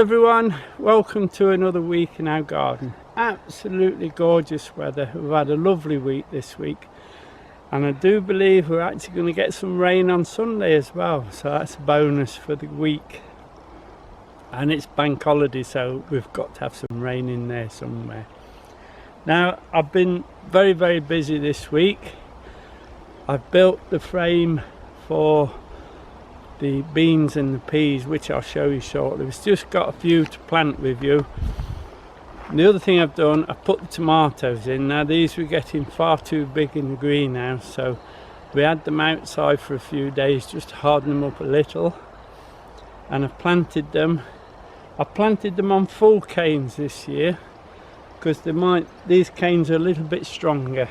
everyone, welcome to another week in our garden. Absolutely gorgeous weather. We've had a lovely week this week, and I do believe we're actually going to get some rain on Sunday as well, so that's a bonus for the week. And it's bank holiday, so we've got to have some rain in there somewhere. Now, I've been very busy this week. I've built the frame for the beans and the peas, which I'll show you shortly. We've just got a few to plant with you. And the other thing I've done, I've put the tomatoes in. Now these were getting far too big in the greenhouse, so we had them outside for a few days just to harden them up a little, and I've planted them. I planted them on full canes this year because these canes are a little bit stronger.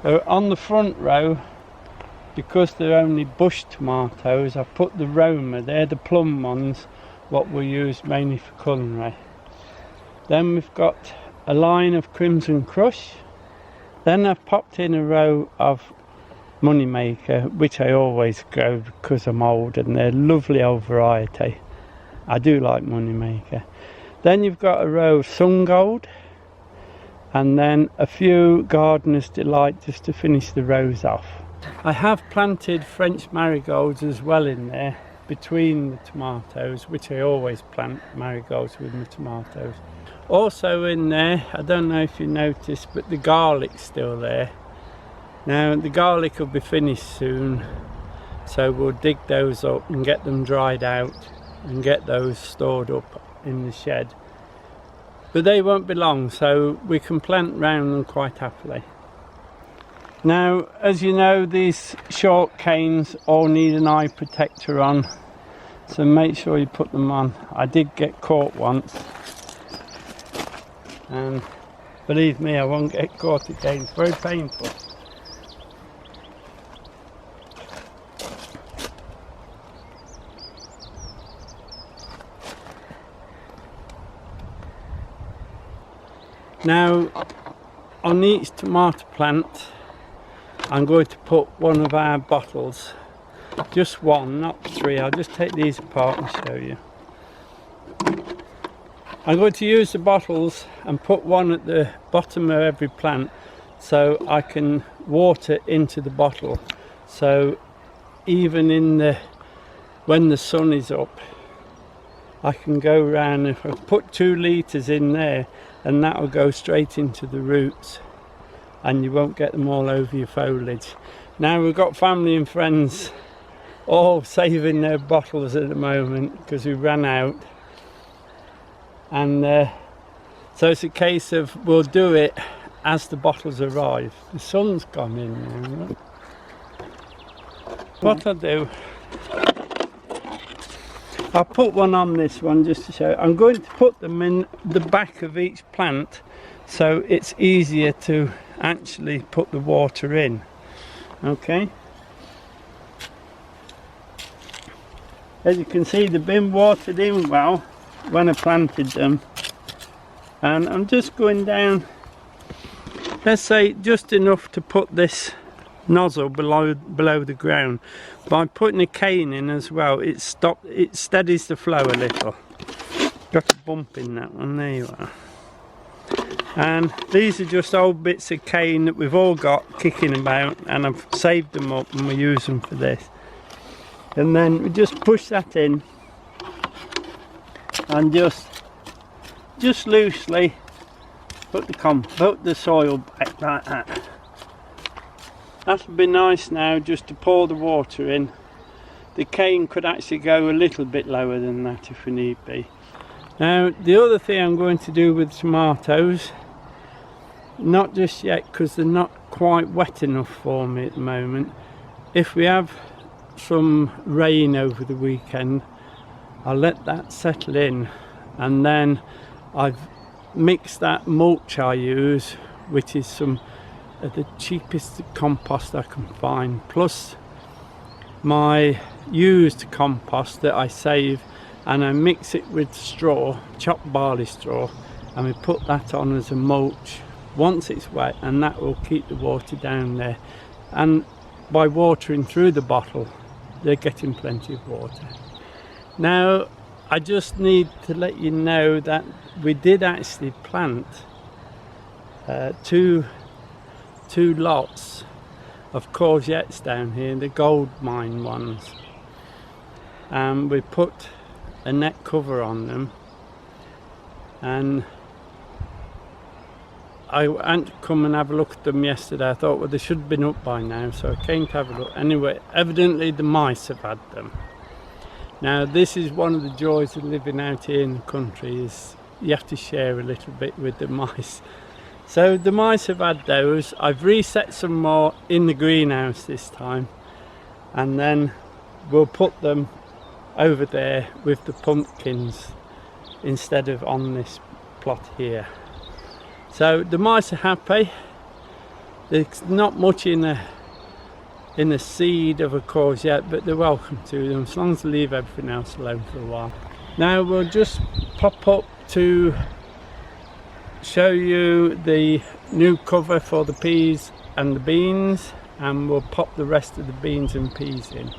So on the front row, because they're only bush tomatoes, I've put the Roma, they're the plum ones, what we use mainly for culinary. Then we've got a line of Crimson Crush. Then I've popped in a row of Moneymaker, which I always grow because I'm old, and they're lovely old variety. I do like Moneymaker. Then you've got a row of Sun Gold, and then a few Gardener's Delight just to finish the rows off. I have planted French marigolds as well in there between the tomatoes, which I always plant marigolds with my tomatoes. Also in there, I don't know if you noticed, but the garlic's still there. Now the garlic will be finished soon, so we'll dig those up and get them dried out and get those stored up in the shed. But they won't be long, so we can plant round them quite happily. Now, as you know, these short canes all need an eye protector on, so make sure you put them on. I did get caught once, and believe me, I won't get caught again. It's very painful. Now, on each tomato plant, I'm going to put one of our bottles, just one, not three. I'll just take these apart and show you. I'm going to use the bottles and put one at the bottom of every plant so I can water into the bottle. So even when the sun is up, I can go around. If I put 2 litres in there, and that will go straight into the roots, and you won't get them all over your foliage. Now we've got family and friends all saving their bottles at the moment because we ran out, and so it's a case of we'll do it as the bottles arrive. The sun's gone in now. What I'll do, I'll put one on this one just to show. I'm going to put them in the back of each plant so it's easier to actually put the water in. Okay, as you can see, they've been watered in well when I planted them, and I'm just going down, let's say just enough to put this nozzle below the ground. By putting a cane in as well, it steadies the flow a little. Got a bump in that one, there you are. And these are just old bits of cane that we've all got kicking about, and I've saved them up and we use them for this. And then we just push that in and just loosely put the soil back like that. That'll be nice now just to pour the water in. The cane could actually go a little bit lower than that if we need be. Now the other thing I'm going to do with tomatoes, not just yet because they're not quite wet enough for me at the moment. If we have some rain over the weekend, I'll let that settle in, and then I've mixed that mulch I use, which is some of the cheapest compost I can find, plus my used compost that I save, and I mix it with straw, chopped barley straw, and we put that on as a mulch once it's wet, and that will keep the water down there. And by watering through the bottle, they're getting plenty of water. Now I just need to let you know that we did actually plant two lots of courgettes down here, the gold mine ones, and we put a net cover on them, and I went to come and have a look at them yesterday. I thought, well, they should have been up by now, so I came to have a look. Anyway, evidently the mice have had them. Now this is one of the joys of living out here in the country, is you have to share a little bit with the mice. So the mice have had those. I've reset some more in the greenhouse this time, and then we'll put them over there with the pumpkins instead of on this plot here. So the mice are happy. There's not much in the seed of a courgette, but they're welcome to them as long as they leave everything else alone for a while. Now we'll just pop up to show you the new cover for the peas and the beans, and we'll pop the rest of the beans and peas in.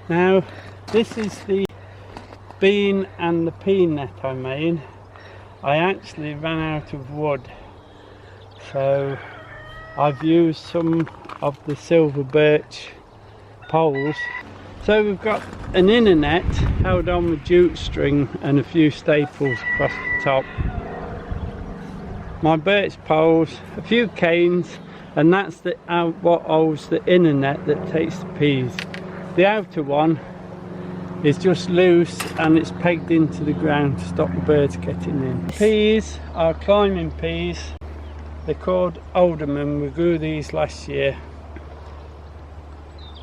Now this is the bean and the pea net I made. I actually ran out of wood, so I've used some of the silver birch poles. So we've got an inner net held on with jute string and a few staples across the top. My birch poles, a few canes, and that's what holds the inner net that takes the peas. The outer one is just loose and it's pegged into the ground to stop the birds getting in. Peas are climbing peas. They're called alderman. We grew these last year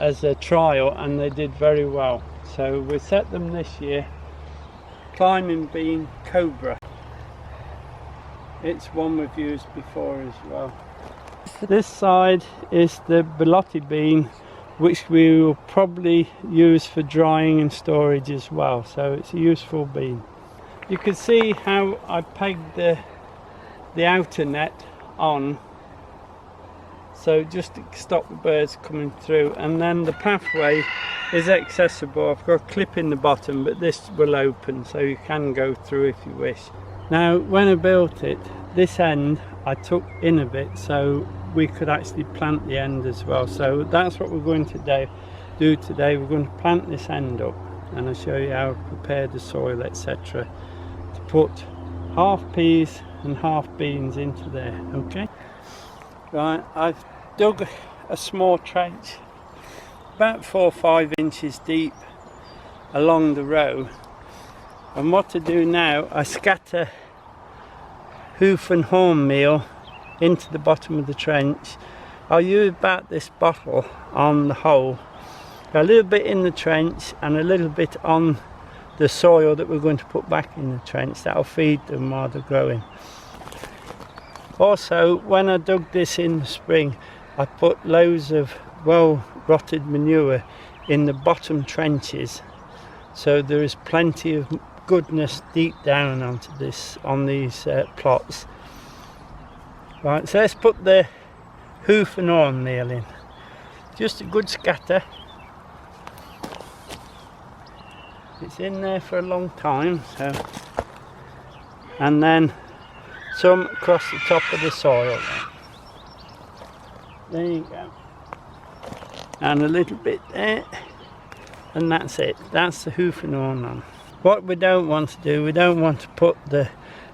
as a trial and they did very well. So we set them this year. Climbing bean cobra. It's one we've used before as well. This side is the Belotti bean, which we will probably use for drying and storage as well, so it's a useful bean. You can see how I pegged the outer net on, so just to stop the birds coming through, and then the pathway is accessible. I've got a clip in the bottom, but this will open so you can go through if you wish. Now when I built it, this end I took in a bit so we could actually plant the end as well. So that's what we're going to do today. We're going to plant this end up, and I'll show you how I prepare the soil, etc., to put half peas and half beans into there. Okay, right, I've dug a small trench about 4 or 5 inches deep along the row, and what to do now, I scatter hoof and horn meal into the bottom of the trench. I'll use about this bottle on the hole, a little bit in the trench and a little bit on the soil that we're going to put back in the trench. That'll feed them while they're growing. Also, when I dug this in the spring, I put loads of well rotted manure in the bottom trenches, so there is plenty of goodness deep down onto this, on these plots. Right, so let's put the hoof and horn meal in. Just a good scatter. It's in there for a long time, so, and then some across the top of the soil. There you go. And a little bit there, and that's it. That's the hoof and horn on. What we don't want to do, we don't want to put the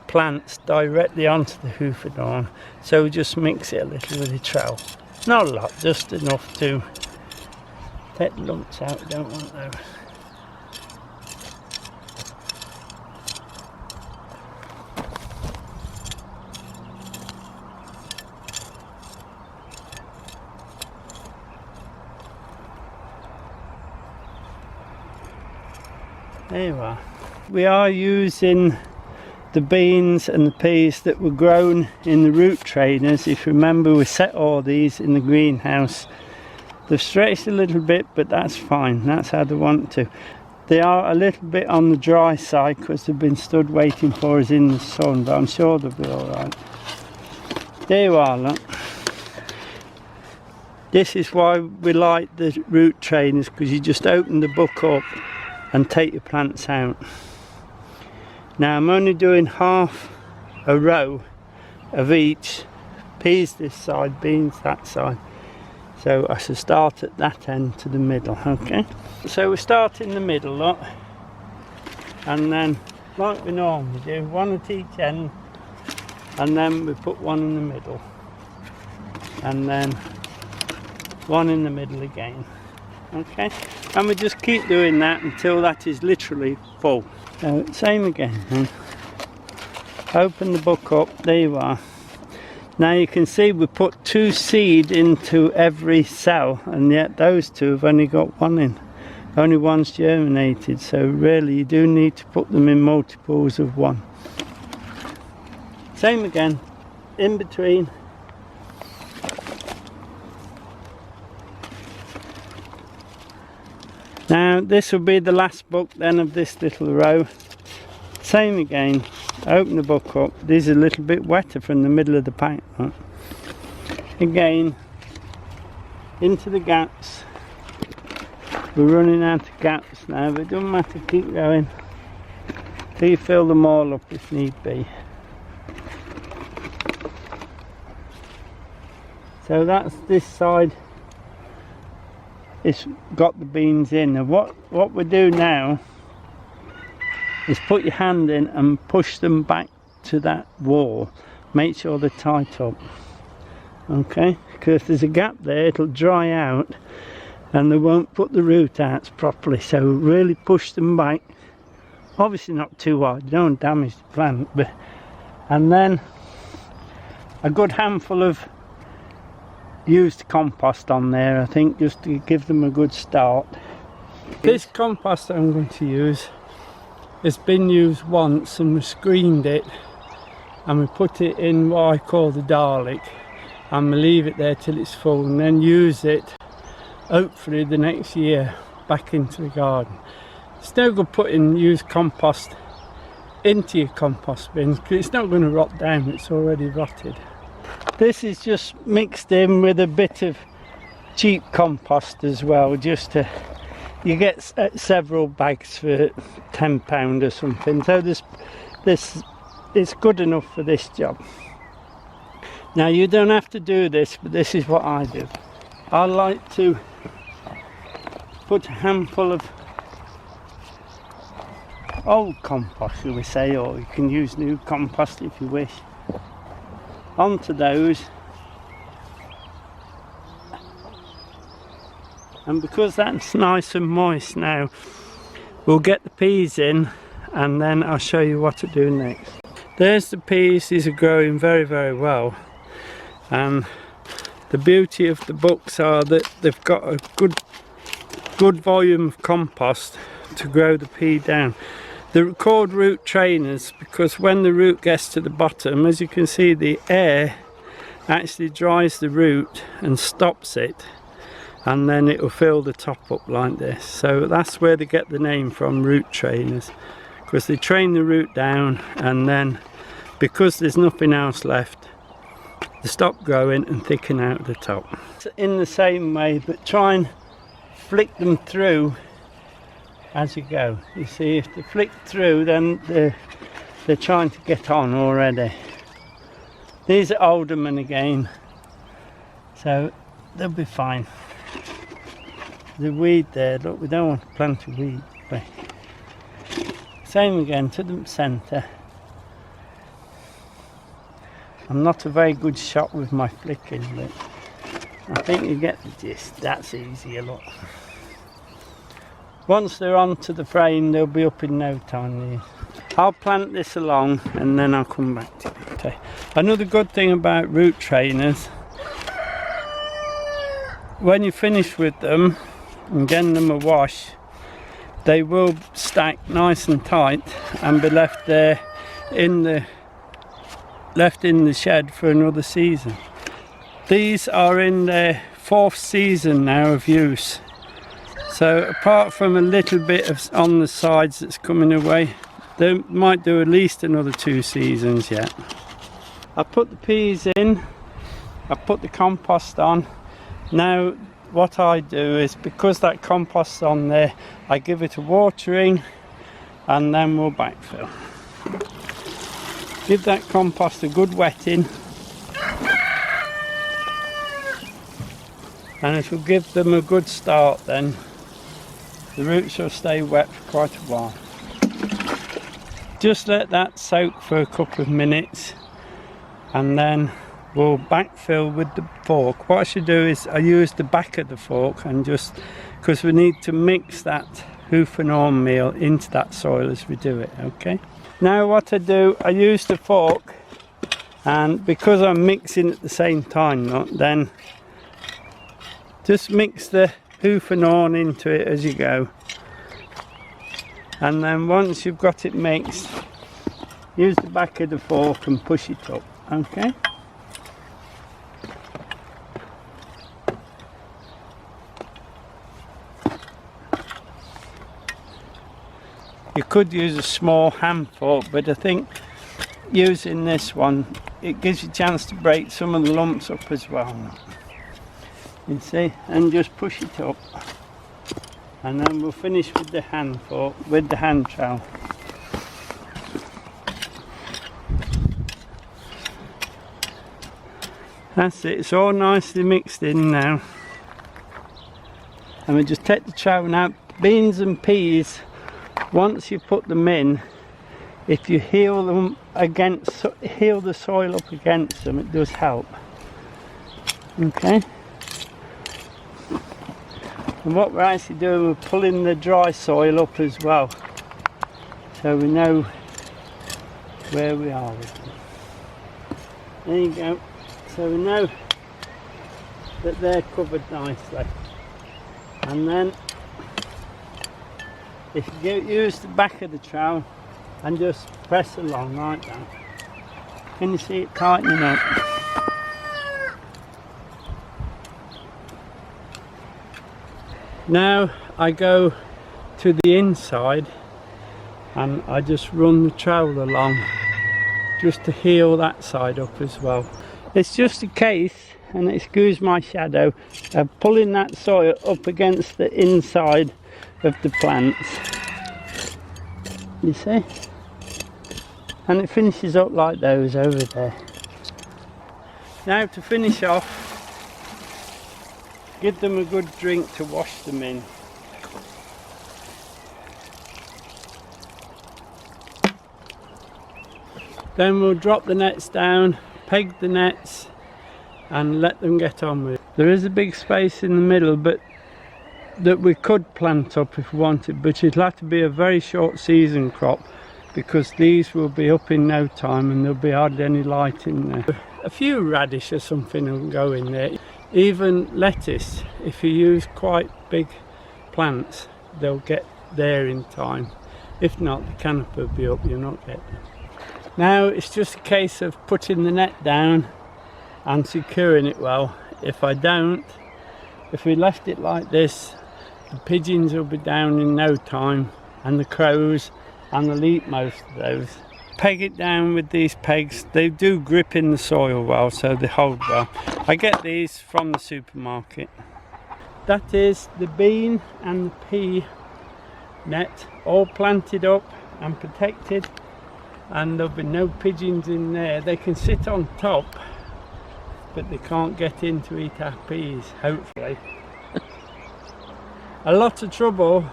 plants directly onto the hoof and horn, so we just mix it a little with the trowel. Not a lot, just enough to take the lumps out. We don't want those. There you are. We are using the beans and the peas that were grown in the root trainers. If you remember, we set all these in the greenhouse. They've stretched a little bit, but that's fine. That's how they want to. They are a little bit on the dry side because they've been stood waiting for us in the sun, but I'm sure they'll be alright. There you are, look. This is why we like the root trainers, because you just open the book up and take your plants out. Now I'm only doing half a row of each, peas this side, beans that side. So I should start at that end to the middle, okay? So we start in the middle, look, and then like we normally do, one at each end, and then we put one in the middle, and then one in the middle again, okay? And we just keep doing that until that is literally full. So same again, then. Open the book up, there you are. Now you can see we put 2 seed into every cell, and yet those 2 have only got 1 in. Only one's germinated, so really you do need to put them in multiples of 1. Same again, in between. Now this will be the last book then of this little row. Same again, open the book up. These are a little bit wetter from the middle of the pack, right? Again, into the gaps. We're running out of gaps now, but it doesn't matter, keep going till you fill them all up if need be. So that's this side, it's got the beans in. And what we do now is put your hand in and push them back to that wall. Make sure they're tight up, okay? Because there's a gap there, it'll dry out and they won't put the root out properly. So really push them back, obviously not too hard, you don't damage the plant, but and then a good handful of used compost on there, I think, just to give them a good start. This compost I'm going to use, it's been used once and we screened it and we put it in what I call the Dalek, and we leave it there till it's full and then use it hopefully the next year back into the garden. It's no good putting used compost into your compost bins because it's not going to rot down, it's already rotted. This is just mixed in with a bit of cheap compost as well, just to, you get several bags for £10 or something, so this it's good enough for this job. Now you don't have to do this, but this is what I do. I like to put a handful of old compost, shall we say, or you can use new compost if you wish, onto those, and because that's nice and moist now, we'll get the peas in and then I'll show you what to do next. There's the peas, these are growing very, very well, and the beauty of the books are that they've got a good volume of compost to grow the pea down. They're called root trainers because when the root gets to the bottom, as you can see, the air actually dries the root and stops it, and then it will fill the top up like this. So that's where they get the name from, root trainers, because they train the root down, and then because there's nothing else left, they stop growing and thicken out the top. In the same way, but try and flick them through as you go. You see, if they flick through, then they're trying to get on already. These are aldermen again, so they'll be fine. The weed there, look, we don't want to plant a weed, but same again to the centre. I'm not a very good shot with my flicking, but I think you get the gist. That's easier, look. Once they're onto the frame, they'll be up in no time. I'll plant this along and then I'll come back to it. Okay. Another good thing about root trainers, when you finish with them and getting them a wash, they will stack nice and tight and be left there in the shed for another season. These are in their 4th season now of use. So apart from a little bit of on the sides that's coming away, they might do at least another 2 seasons yet. I put the peas in, I put the compost on. Now what I do is, because that compost's on there, I give it a watering and then we'll backfill. Give that compost a good wetting, and it will give them a good start. Then the roots will stay wet for quite a while. Just let that soak for a couple of minutes and then we'll backfill with the fork. What I should do is I use the back of the fork, and just because we need to mix that hoof and horn meal into that soil as we do it. Okay, now what I do, I use the fork, and because I'm mixing at the same time, then just mix the hoof and horn into it as you go, and then once you've got it mixed, use the back of the fork and push it up. Okay, you could use a small hand fork, but I think using this one, it gives you a chance to break some of the lumps up as well. You see, and just push it up, and then we'll finish with the hand fork, with the hand trowel. That's it, it's all nicely mixed in now. And we just take the trowel out. Beans and peas, once you put them in, if you heel them against, heel the soil up against them, it does help. Okay. And what we're actually doing, we're pulling the dry soil up as well, so we know where we are with them. There you go. So we know that they're covered nicely. And then if you use the back of the trowel and just press along like that, can you see it tightening up? Now I go to the inside and I just run the trowel along just to heel that side up as well. It's just a case, and excuse my shadow, of pulling that soil up against the inside of the plants. You see? And it finishes up like those over there. Now to finish off, give them a good drink to wash them in. Then we'll drop the nets down, peg the nets, and let them get on with it. There is a big space in the middle, but that we could plant up if we wanted, but it'll have to be a very short season crop, because these will be up in no time and there'll be hardly any light in there. A few radish or something will go in there. Even lettuce, if you use quite big plants, they'll get there in time. If not, the canopy will be up, you'll not get them. Now it's just a case of putting the net down and securing it well. If we left it like this, the pigeons will be down in no time, and the crows, and they'll eat most of those. Peg it down with these pegs. They do grip in the soil well, so they hold well. I get these from the supermarket. That is the bean and the pea net all planted up and protected, and there'll be no pigeons in there. They can sit on top, but they can't get in to eat our peas, hopefully. A lot of trouble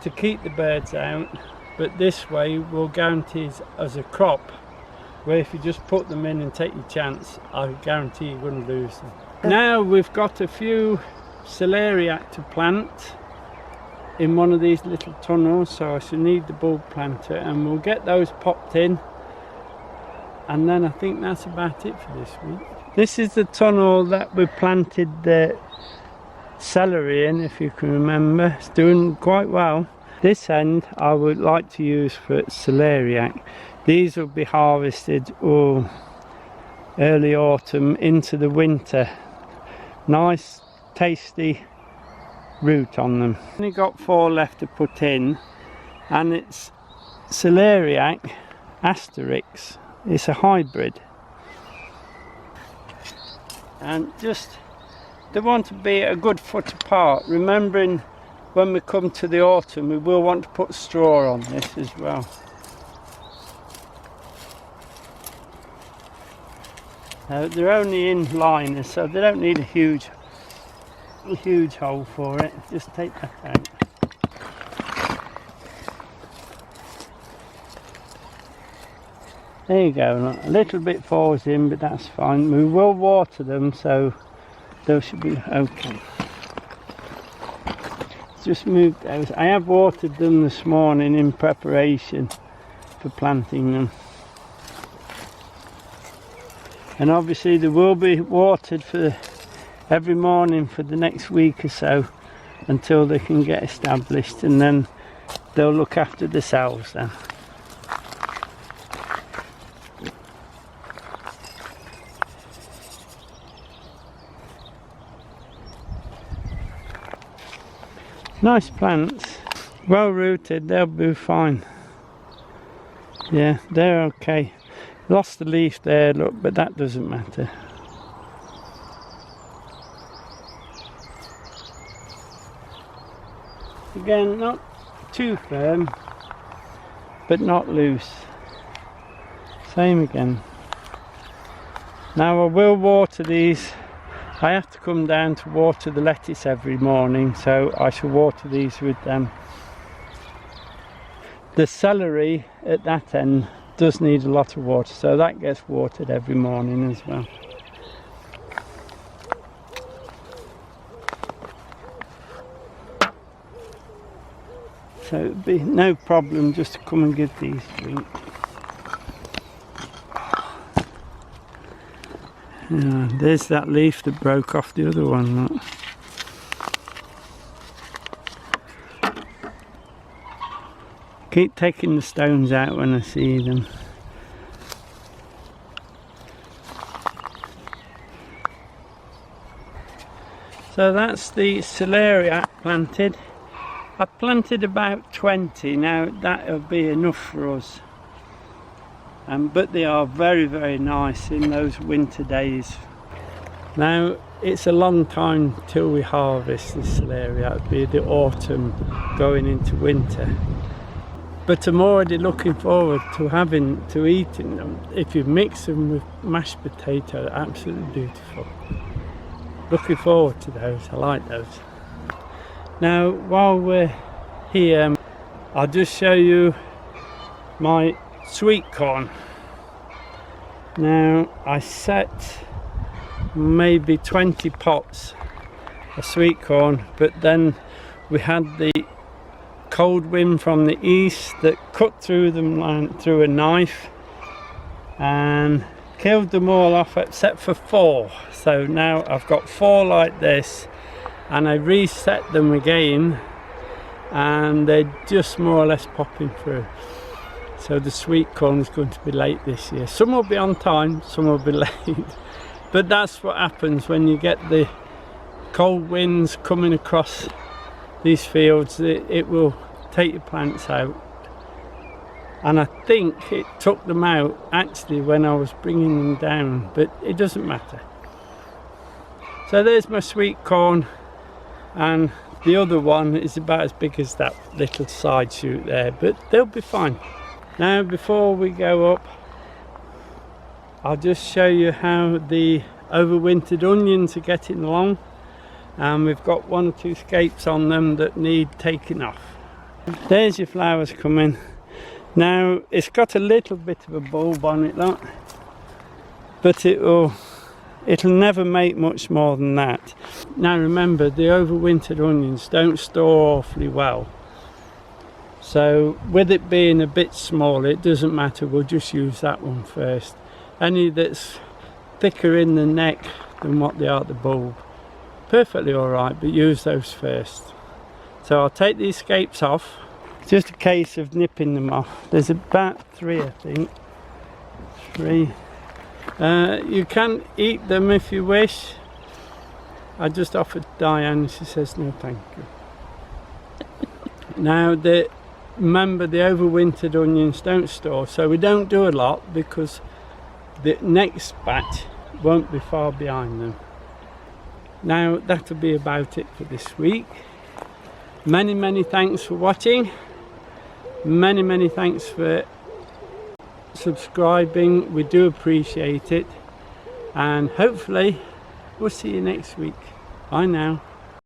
to keep the birds out, but this way will guarantee us a crop, where if you just put them in and take your chance, I guarantee you're going to lose them. Now we've got a few celeriac to plant in one of these little tunnels, so I should need the bulb planter, and we'll get those popped in, and then I think that's about it for this week. This is the tunnel that we planted the celery in, if you can remember. It's doing quite well. This end I would like to use for celeriac. These will be harvested early autumn into the winter. Nice tasty root on them. Only got 4 left to put in, and it's Celeriac Asterix. It's a hybrid, and just they want to be a good foot apart, remembering when we come to the autumn we will want to put straw on this as well. They're only in liners, so they don't need a huge hole for it. Just take that out. There you go, look, a little bit falls in, but that's fine. We will water them, so they should be okay. Just move those. I have watered them this morning in preparation for planting them. And obviously they will be watered for every morning for the next week or so until they can get established, and then they'll look after themselves then. Nice plants, well rooted, they'll be fine. Yeah, they're okay. Lost the leaf there, look, but that doesn't matter. Again, not too firm, but not loose. Same again. Now I will water these. I have to come down to water the lettuce every morning, so I shall water these with them. The celery at that end does need a lot of water, so that gets watered every morning as well. So it'd be no problem just to come and give these a drink. Yeah, there's that leaf that broke off the other one. Look. Keep taking the stones out when I see them. So that's the celeriac planted. I planted about 20, now that'll be enough for us. But they are very, very nice in those winter days. Now it's a long time till we harvest this celeriac. It'll be the autumn going into winter. But I'm already looking forward to eating them. If you mix them with mashed potato, absolutely beautiful. Looking forward to those, I like those. Now while we're here, I'll just show you my sweet corn. Now I set maybe 20 pots of sweet corn, but then we had the cold wind from the east that cut through them through a knife and killed them all off except for 4. So now I've got 4 like this, and I reset them again and they're just more or less popping through. So the sweet corn is going to be late this year. Some will be on time, some will be late, but that's what happens when you get the cold winds coming across these fields. It will take your plants out, and I think it took them out actually when I was bringing them down, but it doesn't matter. So there's my sweet corn, and the other one is about as big as that little side shoot there, but they'll be fine. Now before we go up, I'll just show you how the overwintered onions are getting along, and we've got 1 or 2 scapes on them that need taking off. There's your flowers coming. Now it's got a little bit of a bulb on it, look, but it'll never make much more than that. Now remember, the overwintered onions don't store awfully well, so with it being a bit smaller, it doesn't matter, we'll just use that one first. Any that's thicker in the neck than what they are at the bulb, perfectly alright, but use those first. So I'll take these scapes off. It's just a case of nipping them off. There's about 3, I think. 3. You can eat them if you wish. I just offered Diane, she says no thank you. Now remember, the overwintered onions don't store, so we don't do a lot because the next batch won't be far behind them. Now that'll be about it for this week. Many thanks for watching. Many thanks for subscribing. We do appreciate it, and hopefully we'll see you next week. Bye now.